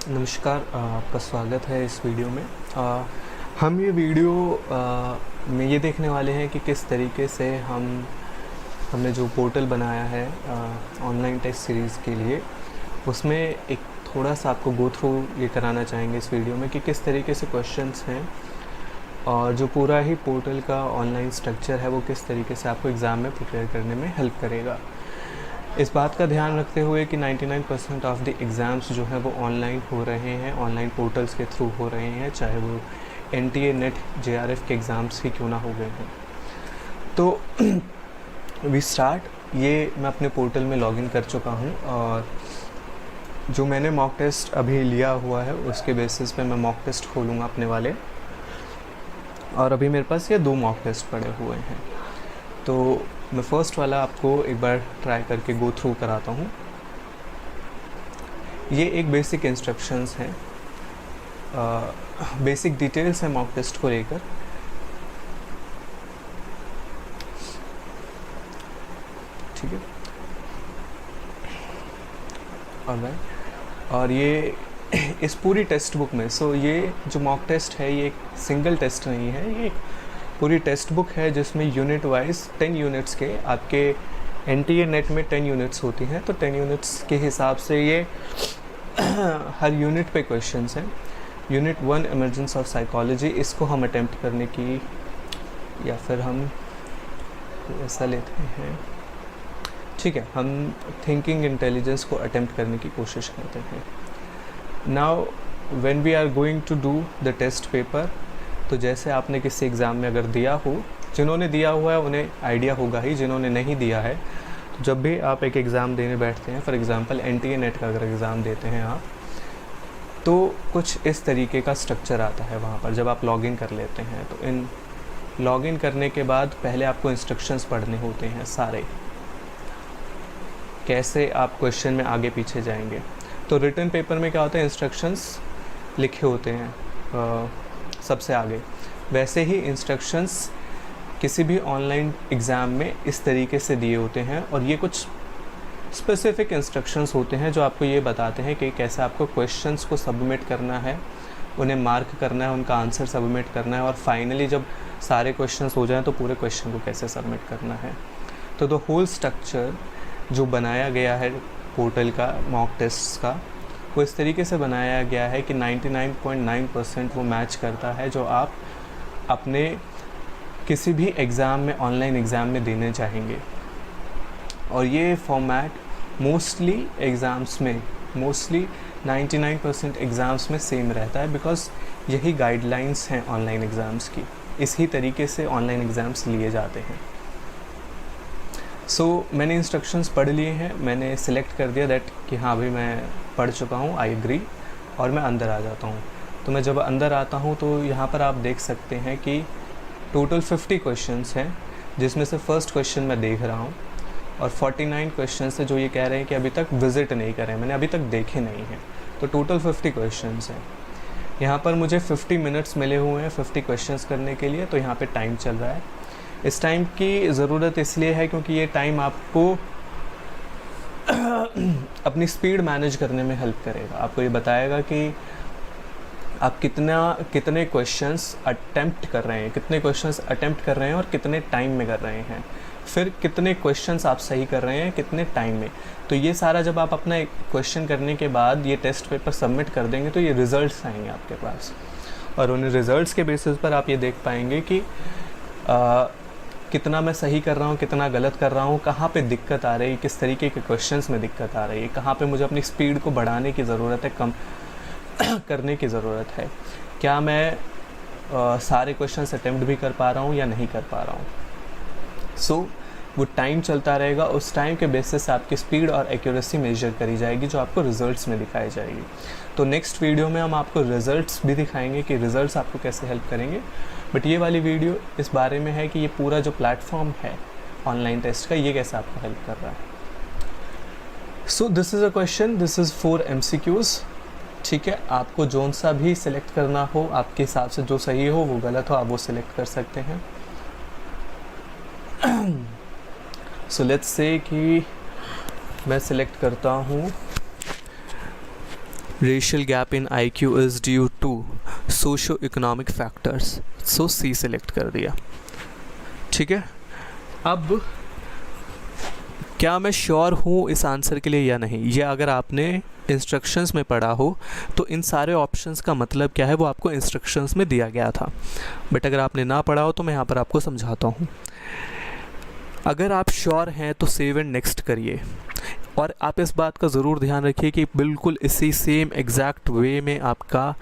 नमस्कार, आपका स्वागत है इस वीडियो में। हम ये वीडियो में ये देखने वाले हैं कि किस तरीके से हमने जो पोर्टल बनाया है ऑनलाइन टेस्ट सीरीज़ के लिए, उसमें एक थोड़ा सा आपको गो थ्रू ये कराना चाहेंगे इस वीडियो में कि किस तरीके से क्वेश्चंस हैं और जो पूरा ही पोर्टल का ऑनलाइन स्ट्रक्चर है वो किस तरीके से आपको एग्ज़ाम में प्रिपेयर करने में हेल्प करेगा। इस बात का ध्यान रखते हुए कि 99% ऑफ द एग्ज़ाम्स जो हैं वो ऑनलाइन हो रहे हैं, ऑनलाइन पोर्टल्स के थ्रू हो रहे हैं, चाहे वो NTA नेट JRF के एग्ज़ाम्स ही क्यों ना हो गए हैं। तो वी स्टार्ट ये मैं अपने पोर्टल में लॉगिन कर चुका हूँ और जो मैंने मॉक टेस्ट अभी लिया हुआ है उसके बेसिस पे मैं मॉक टेस्ट खोलूँगा अपने वाले, और अभी मेरे पास ये 2 मॉक टेस्ट पड़े हुए हैं। तो मैं फ़र्स्ट वाला आपको एक बार ट्राई करके गो थ्रू कराता हूँ। ये एक बेसिक इंस्ट्रक्शंस हैं, बेसिक डिटेल्स हैं मॉक टेस्ट को लेकर। ठीक है, और ये इस पूरी टेक्स्ट बुक में, ये जो मॉक टेस्ट है ये एक सिंगल टेस्ट नहीं है, ये एक पूरी टेक्स्ट बुक है जिसमें यूनिट वाइज 10 यूनिट्स के आपके NTA नेट में 10 यूनिट्स होती हैं, तो 10 यूनिट्स के हिसाब से ये हर यूनिट पे क्वेश्चंस हैं। यूनिट 1 इमर्जेंस ऑफ साइकोलॉजी, इसको हम अटेम्प्ट करने की, या फिर हम ऐसा लेते हैं, ठीक है, हम थिंकिंग इंटेलिजेंस को अटेम्प्ट करने की कोशिश करते हैं। Now when we are going to do the test paper, तो जैसे आपने किसी एग्ज़ाम में अगर दिया हो, जिन्होंने दिया हुआ है उन्हें आइडिया होगा ही, जिन्होंने नहीं दिया है, तो जब भी आप एक एग्ज़ाम देने बैठते हैं, फॉर एग्ज़ाम्पल NTA नेट का अगर एग्ज़ाम देते हैं आप, तो कुछ इस तरीके का स्ट्रक्चर आता है वहाँ पर जब आप लॉगिन कर लेते हैं। तो इन लॉगिन करने के बाद पहले आपको इंस्ट्रक्शंस पढ़ने होते हैं सारे, कैसे आप क्वेश्चन में आगे पीछे जाएंगे। तो रिटन पेपर में क्या होता है, इंस्ट्रक्शंस लिखे होते हैं सबसे आगे, वैसे ही इंस्ट्रक्शंस किसी भी ऑनलाइन एग्ज़ाम में इस तरीके से दिए होते हैं, और ये कुछ स्पेसिफिक इंस्ट्रक्शंस होते हैं जो आपको ये बताते हैं कि कैसे आपको क्वेश्चंस को सबमिट करना है, उन्हें मार्क करना है, उनका आंसर सबमिट करना है, और फाइनली जब सारे क्वेश्चंस हो जाएं तो पूरे क्वेश्चन को कैसे सबमिट करना है। तो द होल स्ट्रक्चर जो बनाया गया है पोर्टल का मॉक टेस्ट का, वो इस तरीके से बनाया गया है कि 99.9% वो मैच करता है जो आप अपने किसी भी एग्ज़ाम में, ऑनलाइन एग्ज़ाम में देने चाहेंगे। और ये फॉर्मेट मोस्टली 99% एग्ज़ाम्स में सेम रहता है, बिकॉज़ यही गाइडलाइंस हैं ऑनलाइन एग्ज़ाम्स की, इसी तरीके से ऑनलाइन एग्ज़ाम्स लिए जाते हैं। मैंने इंस्ट्रक्शंस पढ़ लिए हैं, मैंने सिलेक्ट कर दिया दैट कि हाँ भाई मैं पढ़ चुका हूँ, आई एग्री, और मैं अंदर आ जाता हूँ। तो मैं जब अंदर आता हूँ तो यहाँ पर आप देख सकते हैं कि टोटल 50 क्वेश्चंस हैं, जिसमें से फर्स्ट क्वेश्चन मैं देख रहा हूँ, और 49 क्वेश्चंस है जो ये कह रहे हैं कि अभी तक विज़िट नहीं करें, मैंने अभी तक देखे नहीं हैं। तो टोटल 50 क्वेश्चंस हैं। यहाँ पर मुझे 50 मिनट्स मिले हुए हैं 50 क्वेश्चंस करने के लिए, तो यहाँ पर टाइम चल रहा है। इस टाइम की ज़रूरत इसलिए है क्योंकि ये टाइम आपको अपनी स्पीड मैनेज करने में हेल्प करेगा। आपको ये बताएगा कि आप कितने क्वेश्चंस अटेम्प्ट कर रहे हैं, और कितने टाइम में कर रहे हैं, फिर कितने क्वेश्चंस आप सही कर रहे हैं कितने टाइम में। तो ये सारा जब आप अपना क्वेश्चन करने के बाद ये टेस्ट पेपर सबमिट कर देंगे तो ये रिज़ल्ट्स आएंगे आपके पास, और उन रिज़ल्ट्स के बेसिस पर आप ये देख पाएंगे कि कितना मैं सही कर रहा हूँ, कितना गलत कर रहा हूँ, कहाँ पे दिक्कत आ रही है, किस तरीके के क्वेश्चंस में दिक्कत आ रही है, कहाँ पे मुझे अपनी स्पीड को बढ़ाने की ज़रूरत है, कम करने की ज़रूरत है, क्या मैं सारे क्वेश्चंस अटेम्प्ट भी कर पा रहा हूँ या नहीं कर पा रहा हूँ। वो टाइम चलता रहेगा, उस टाइम के बेसिस से आपकी स्पीड और एक्यूरेसी मेजर करी जाएगी, जो आपको रिज़ल्ट्स में दिखाई जाएगी। तो नेक्स्ट वीडियो में हम आपको रिज़ल्ट्स भी दिखाएंगे कि रिज़ल्ट्स आपको कैसे हेल्प करेंगे, बट ये वाली वीडियो इस बारे में है कि ये पूरा जो प्लेटफॉर्म है ऑनलाइन टेस्ट का, ये कैसे आपको हेल्प कर रहा है। This is a question, this is 4 MCQs। ठीक है, आपको जोन सा भी सिलेक्ट करना हो, आपके हिसाब से जो सही हो, वो गलत हो, आप वो सिलेक्ट कर सकते हैं। लेट्स से कि मैं सिलेक्ट करता हूँ racial gap in IQ is due to socio economic factors, so C select कर दिया। ठीक है, अब क्या मैं श्योर हूँ इस आंसर के लिए या नहीं, ये अगर आपने इंस्ट्रक्शंस में पढ़ा हो तो इन सारे ऑप्शंस का मतलब क्या है वो आपको इंस्ट्रक्शंस में दिया गया था, बट अगर आपने ना पढ़ा हो तो मैं यहाँ पर आपको समझाता हूँ। अगर आप श्योर हैं तो सेव एंड नेक्स्ट करिए, और आप इस बात का ज़रूर ध्यान रखिए कि बिल्कुल इसी सेम एग्जैक्ट वे में आपका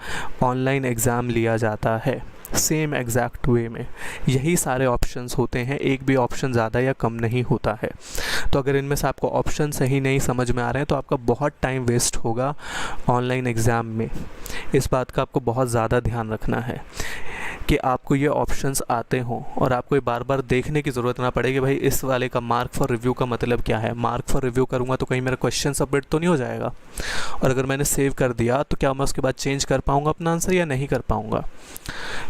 ऑनलाइन एग्ज़ाम लिया जाता है, सेम एग्जैक्ट वे में यही सारे ऑप्शंस होते हैं, एक भी ऑप्शन ज़्यादा या कम नहीं होता है। तो अगर इनमें से आपको ऑप्शन सही नहीं समझ में आ रहे हैं तो आपका बहुत टाइम वेस्ट होगा ऑनलाइन एग्ज़ाम में। इस बात का आपको बहुत ज़्यादा ध्यान रखना है कि आपको ये ऑप्शंस आते हों और आपको ये बार बार देखने की ज़रूरत ना पड़े कि भाई इस वाले का मार्क फॉर रिव्यू का मतलब क्या है। मार्क फॉर रिव्यू करूँगा तो कहीं मेरा क्वेश्चन सबमिट तो नहीं हो जाएगा, और अगर मैंने सेव कर दिया तो क्या मैं उसके बाद चेंज कर पाऊँगा अपना आंसर या नहीं कर पाऊँगा।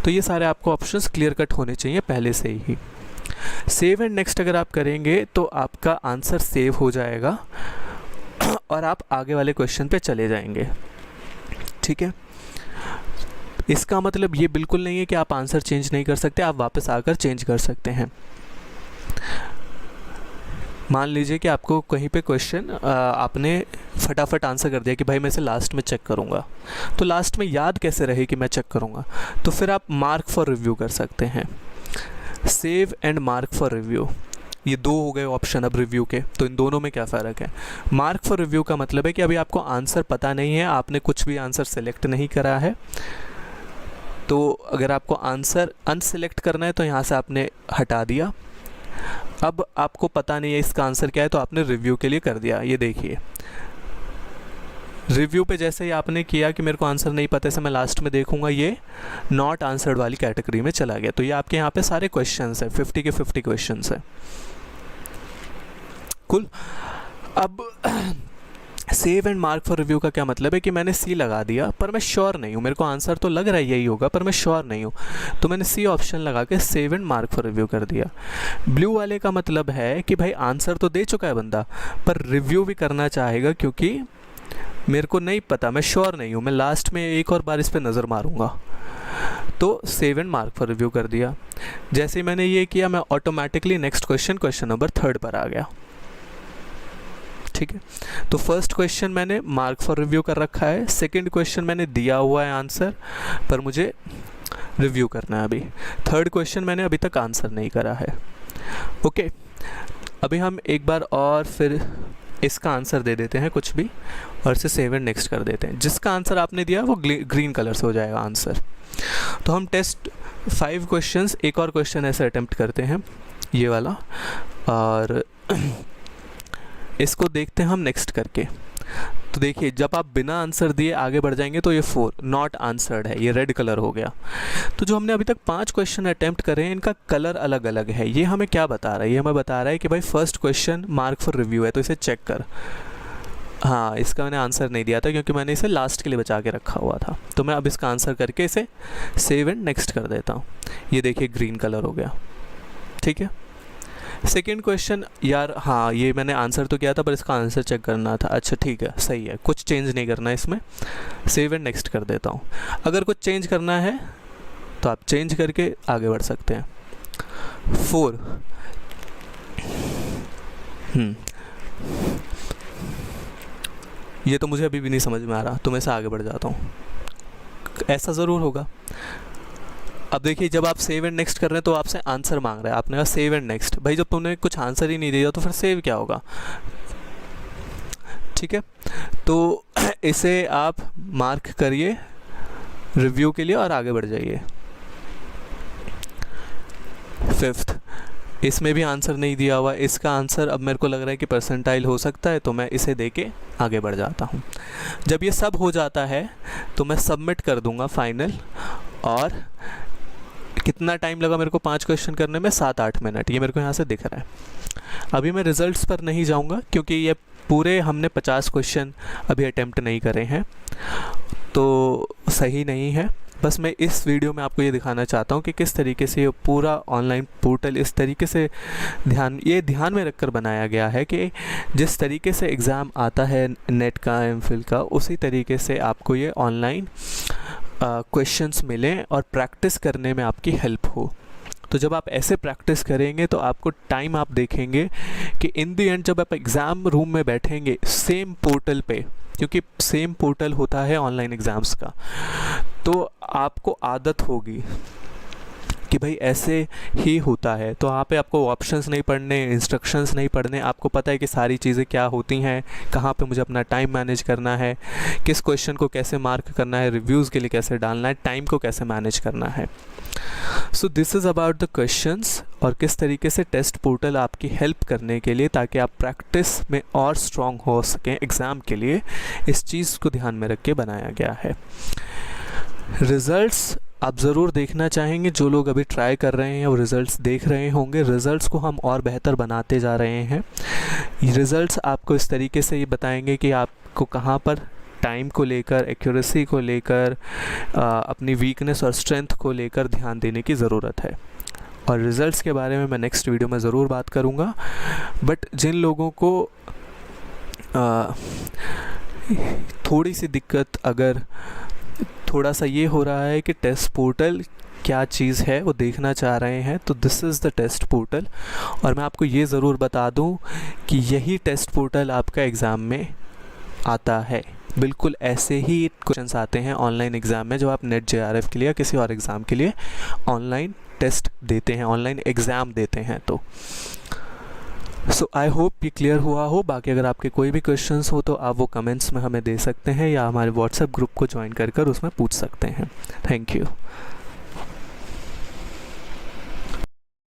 तो ये सारे आपको ऑप्शंस क्लियर कट होने चाहिए पहले से ही। सेव एंड नेक्स्ट अगर आप करेंगे तो आपका आंसर सेव हो जाएगा और आप आगे वाले क्वेश्चन पे चले जाएंगे। ठीक है, इसका मतलब ये बिल्कुल नहीं है कि आप आंसर चेंज नहीं कर सकते, आप वापस आकर चेंज कर सकते हैं। मान लीजिए कि आपको कहीं पे क्वेश्चन आपने फटाफट आंसर कर दिया कि भाई मैं इसे लास्ट में चेक करूँगा, तो लास्ट में याद कैसे रहे कि मैं चेक करूँगा, तो फिर आप मार्क फॉर रिव्यू कर सकते हैं। Save and mark for review, ये दो हो गए ऑप्शन अब रिव्यू के, तो इन दोनों में क्या फ़र्क है। मार्क फॉर रिव्यू का मतलब है कि अभी आपको आंसर पता नहीं है, आपने कुछ भी आंसर सेलेक्ट नहीं करा है, तो अगर आपको आंसर अनसेलेक्ट करना है तो यहाँ से आपने हटा दिया। अब आपको पता नहीं है इसका आंसर क्या है तो आपने रिव्यू के लिए कर दिया। ये देखिए रिव्यू पे जैसे ही आपने किया कि मेरे को आंसर नहीं पता है, मैं लास्ट में देखूंगा, ये नॉट आंसर्ड वाली कैटेगरी में चला गया। तो ये आपके यहाँ पे सारे क्वेश्चंस हैं, 50 के 50 क्वेश्चंस हैं। कुल, अब save and mark for review का क्या मतलब है कि मैंने सी लगा दिया पर मैं श्योर नहीं हूँ, मेरे को आंसर तो लग रहा है यही होगा पर मैं श्योर नहीं हूँ, तो मैंने सी ऑप्शन लगा के save and mark for review कर दिया। ब्लू वाले का मतलब है कि भाई आंसर तो दे चुका है बंदा पर रिव्यू भी करना चाहेगा क्योंकि मेरे को नहीं पता, मैं श्योर नहीं हूँ, मैं लास्ट में एक और बार इस पर नज़र मारूँगा, तो save and mark for review कर दिया। जैसे ही मैंने ये किया मैं ऑटोमेटिकली नेक्स्ट क्वेश्चन नंबर 3 पर आ गया। ठीक है, तो फर्स्ट क्वेश्चन मैंने मार्क फॉर रिव्यू कर रखा है, सेकंड क्वेश्चन मैंने दिया हुआ है आंसर पर मुझे रिव्यू करना है अभी, थर्ड क्वेश्चन मैंने अभी तक आंसर नहीं करा है। ओके, अभी हम एक बार और फिर इसका आंसर दे देते हैं कुछ भी और इसे सेव एंड नेक्स्ट कर देते हैं। जिसका आंसर आपने दिया वो ग्रीन कलर से हो जाएगा आंसर। तो हम टेस्ट 5 क्वेश्चंस, एक और क्वेश्चन ऐसे अटेम्प्ट करते हैं ये वाला, और इसको देखते हैं हम नेक्स्ट करके। तो देखिए जब आप बिना आंसर दिए आगे बढ़ जाएंगे तो ये 4 नॉट आंसर्ड है, ये रेड कलर हो गया। तो जो हमने अभी तक 5 क्वेश्चन अटेम्प्ट करे हैं इनका कलर अलग अलग है। ये हमें क्या बता रहा है, ये हमें बता रहा है कि भाई first question mark for review है तो इसे चेक कर। हाँ, इसका मैंने आंसर नहीं दिया था क्योंकि मैंने इसे लास्ट के लिए बचा के रखा हुआ था, तो मैं अब इसका आंसर करके इसे सेव एंड नेक्स्ट कर देता हूँ। ये देखिए ग्रीन कलर हो गया। ठीक है, सेकेंड क्वेश्चन, यार हाँ ये मैंने आंसर तो किया था पर इसका आंसर चेक करना था। अच्छा ठीक है, सही है, कुछ चेंज नहीं करना है इसमें, सेव एंड नेक्स्ट कर देता हूँ। अगर कुछ चेंज करना है तो आप चेंज करके आगे बढ़ सकते हैं। 4 ये तो मुझे अभी भी नहीं समझ में आ रहा, तो मैं से आगे बढ़ जाता हूँ, ऐसा ज़रूर होगा। अब देखिए जब आप सेव एंड नेक्स्ट कर रहे हैं तो आपसे आंसर मांग रहा है, आपने कहा सेव एंड नेक्स्ट, भाई जब तुमने कुछ आंसर ही नहीं दिया तो फिर सेव क्या होगा। ठीक है, तो इसे आप मार्क करिए रिव्यू के लिए और आगे बढ़ जाइए। 5th, इसमें भी आंसर नहीं दिया हुआ, इसका आंसर अब मेरे को लग रहा है कि परसेंटाइल हो सकता है, तो मैं इसे देके आगे बढ़ जाता हूँ। जब ये सब हो जाता है तो मैं सबमिट कर दूँगा फाइनल, और कितना टाइम लगा मेरे को 5 क्वेश्चन करने में, 7-8 मिनट, ये मेरे को यहाँ से दिख रहा है। अभी मैं रिज़ल्ट्स पर नहीं जाऊँगा क्योंकि ये पूरे हमने 50 क्वेश्चन अभी अटेम्प्ट नहीं करे हैं तो सही नहीं है, बस मैं इस वीडियो में आपको ये दिखाना चाहता हूँ कि किस तरीके से ये पूरा ऑनलाइन पोर्टल इस तरीके से ध्यान में रखकर बनाया गया है कि जिस तरीके से एग्ज़ाम आता है नेट का, एमफिल का, उसी तरीके से आपको ये ऑनलाइन क्वेश्चंस मिलें और प्रैक्टिस करने में आपकी हेल्प हो। तो जब आप ऐसे प्रैक्टिस करेंगे तो आपको टाइम आप देखेंगे कि इन द एंड जब आप एग्ज़ाम रूम में बैठेंगे सेम पोर्टल पे, क्योंकि सेम पोर्टल होता है ऑनलाइन एग्ज़ाम्स का, तो आपको आदत होगी कि भाई ऐसे ही होता है। तो वहाँ पे आपको ऑप्शंस नहीं पढ़ने, इंस्ट्रक्शंस नहीं पढ़ने, आपको पता है कि सारी चीज़ें क्या होती हैं, कहाँ पे मुझे अपना टाइम मैनेज करना है, किस क्वेश्चन को कैसे मार्क करना है, रिव्यूज़ के लिए कैसे डालना है, टाइम को कैसे मैनेज करना है। So this is about the questions और किस तरीके से टेस्ट पोर्टल आपकी हेल्प करने के लिए, ताकि आप प्रैक्टिस में और स्ट्रॉन्ग हो सकें एग्ज़ाम के लिए, इस चीज़ को ध्यान में रख के बनाया गया है। रिज़ल्ट्स आप ज़रूर देखना चाहेंगे, जो लोग अभी ट्राई कर रहे हैं वो रिज़ल्ट्स देख रहे होंगे। रिज़ल्ट्स को हम और बेहतर बनाते जा रहे हैं। रिज़ल्ट्स आपको इस तरीके से ये बताएंगे कि आपको कहाँ पर टाइम को लेकर, एक्यूरेसी को लेकर, अपनी वीकनेस और स्ट्रेंथ को लेकर ध्यान देने की ज़रूरत है। और रिज़ल्ट्स के बारे में मैं नेक्स्ट वीडियो में ज़रूर बात करूँगा। बट जिन लोगों को थोड़ी सी दिक्कत, अगर थोड़ा सा ये हो रहा है कि टेस्ट पोर्टल क्या चीज़ है वो देखना चाह रहे हैं, तो this is the test portal. और मैं आपको ये ज़रूर बता दूं कि यही टेस्ट पोर्टल आपका एग्ज़ाम में आता है। बिल्कुल ऐसे ही क्वेश्चंस आते हैं ऑनलाइन एग्ज़ाम में, जब आप नेट JRF के लिए या किसी और एग्ज़ाम के लिए ऑनलाइन टेस्ट देते हैं, ऑनलाइन एग्ज़ाम देते हैं। तो सो आई होप ये क्लियर हुआ हो। बाकी अगर आपके कोई भी क्वेश्चंस हो तो आप वो कमेंट्स में हमें दे सकते हैं या हमारे व्हाट्सएप ग्रुप को ज्वाइन कर उसमें पूछ सकते हैं। Thank you.